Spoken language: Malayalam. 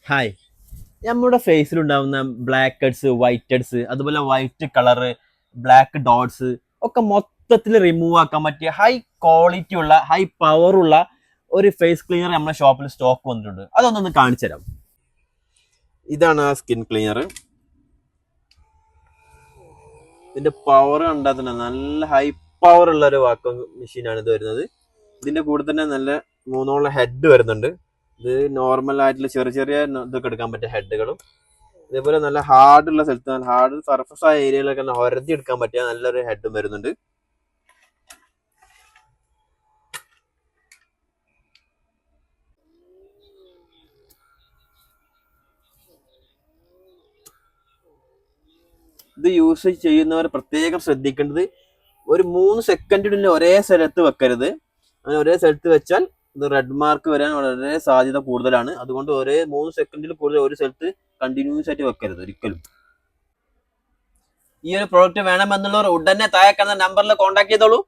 ഹായ്. നമ്മുടെ ഫേസിലുണ്ടാവുന്ന ബ്ലാക്ക് ഹെഡ്സ്, വൈറ്റ് ഹെഡ്സ്, അതുപോലെ വൈറ്റ് കളറ്, ബ്ലാക്ക് ഡോട്ട്സ് ഒക്കെ മൊത്തത്തിൽ റിമൂവ് ആക്കാൻ പറ്റിയ ഹൈ ക്വാളിറ്റി ഉള്ള ഹൈ പവർ ഉള്ള ഒരു ഫേസ് ക്ലീനർ നമ്മുടെ ഷോപ്പിൽ സ്റ്റോക്ക് വന്നിട്ടുണ്ട്. അതൊന്നൊന്ന് കാണിച്ചു തരാം. ഇതാണ് ആ സ്കിൻ ക്ലീനർ. ഇതിന്റെ പവർ കണ്ടാൽ തന്നെ നല്ല ഹൈ പവർ ഉള്ള ഒരു വാക്വം മെഷീനാണ് ഇത് വരുന്നത്. ഇതിന്റെ കൂടെ തന്നെ നല്ല മൂന്നോളം ഹെഡ് വരുന്നുണ്ട്. ഇത് നോർമൽ ആയിട്ടുള്ള ചെറിയ ചെറിയ ഇതൊക്കെ എടുക്കാൻ പറ്റിയ ഹെഡുകളും, ഇതേപോലെ നല്ല ഹാർഡുള്ള സ്ഥലത്ത് ഹാർഡ് സർഫസ് ആയ ഏരിയയിലൊക്കെ ഒരതി എടുക്കാൻ പറ്റിയ നല്ലൊരു ഹെഡും വരുന്നുണ്ട്. ഇത് യൂസ് ചെയ്യുന്നവർ പ്രത്യേകം ശ്രദ്ധിക്കേണ്ടത് ഒരു 3 സെക്കൻഡിനുള്ളിൽ ഒരേ സ്ഥലത്ത് വെക്കരുത്. അങ്ങനെ ഒരേ സ്ഥലത്ത് വെച്ചാൽ ഇത് റെഡ് മാർക്ക് വരാൻ വളരെ സാധ്യത കൂടുതലാണ്. അതുകൊണ്ട് ഒരേ 3 സെക്കൻഡിൽ കൂടുതൽ ഒരു സ്ഥലത്ത് കണ്ടിന്യൂസ് ആയിട്ട് വെക്കരുത് ഒരിക്കലും. ഈ ഒരു പ്രോഡക്റ്റ് വേണമെന്നുള്ളവർ ഉടനെ താഴെ കാണുന്ന നമ്പറിൽ കോൺടാക്ട് ചെയ്തോളൂ.